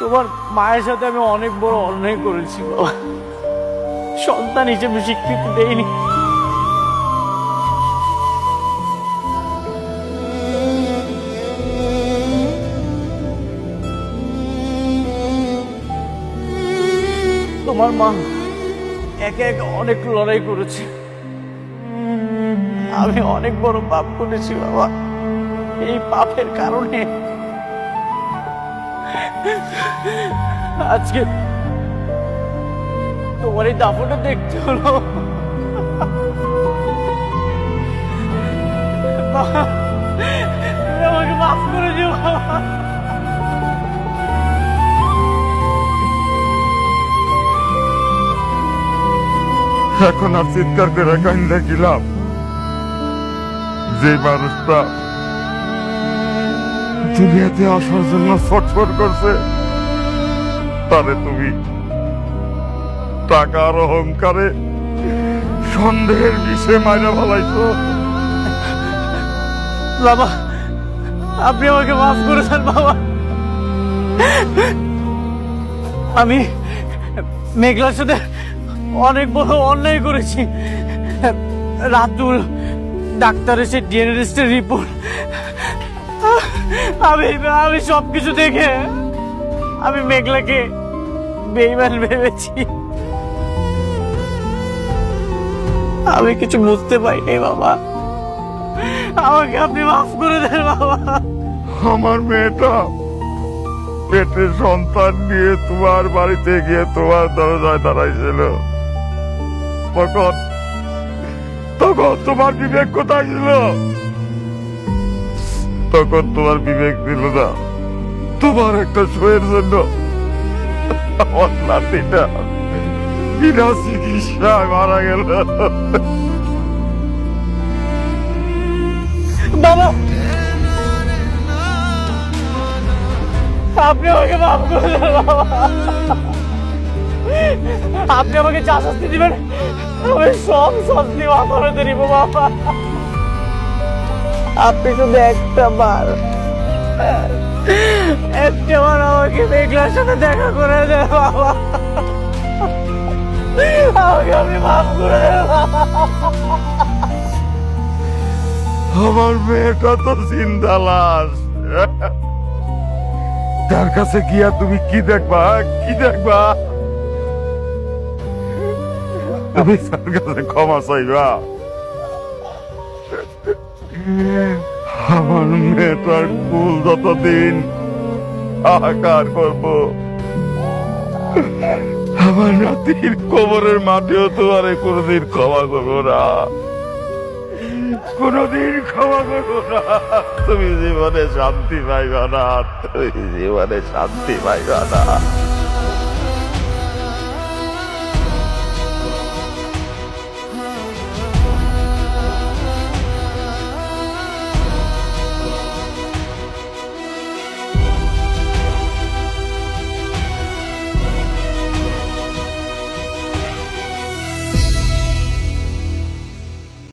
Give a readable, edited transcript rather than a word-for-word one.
তোমার মায়ের সাথে আমি অনেক বড় অন্যায় করেছি বাবা, সন্তান হিসেবে স্বীকৃতি দেইনি। তোমার মা একে একে অনেক লড়াই করেছে, আমি অনেক বড় পাপ করেছি বাবা। এই পাপের কারণে আজকে তোমার এই দাফনটা দেখতে হলো। বাবা, তুমি আমাকে মাফ করে দিও বাবা। এখন আর চিৎকার করে কান্দা গেলাম, যে মানুষটা দুনিয়াতে আসার জন্য ছটফট করছে তারে তুমি টাকার অহংকারে সন্দেহের বিষে মাইরা ফেলাইছো। বাবা, আপনি আমাকে মাফ করে দেন বাবা। আমি মেঘলার সাথে অনেক বড় অন্যায় করেছি। রাতুল ডাক্তার এসে ডিএনএ টেস্টের রিপোর্ট, আমি সবকিছু দেখে আমি মেঘলাকে বেঈমান ভেবেছি। আমি কিছু বুঝতে পারিনি বাবা, আমাকে আপনি মাফ করে দেন বাবা। আমার মেয়েটা পেটে সন্তান নিয়ে তোমার বাড়িতে গিয়ে তোমার দরজায় দাঁড়াইছিল, তখন তোমার বিবেক কোথায় ছিল? তখন তোমার বিবেক দিল না তোমার একটা শোয়ের জন্য আমার নাতিটা বিনা চিকিৎসায় মারা গেল। বাবা, আপনি আমাকে মাফ করে দেন বাবা। আপনি আমাকে যা শাস্তি দিবেন আমি সব শাস্তি মাথায় দিব বাবা। আপনি শুধু একটা বার আমাকে মেঘলার সাথে দেখা করে দেন বাবা। আমাকে আপনি মাফ করে দেন বাবা। আমার মেয়েটা তো জিন্দা লাশ, তার কাছে গিয়া তুমি কি দেখবা? কি দেখবা? তুমি তার কাছে ক্ষমা চাইবা? আমার মেয়েটার কুল যতদিন হাহাকার করব, আমার নাতির কোমরের মাটিও তোমারে কোনোদিন ক্ষমা করবো না, কোনোদিন ক্ষমা করবো না। তুমি জীবনে শান্তি পাইবা না, তুমি জীবনে শান্তি পাইবা না।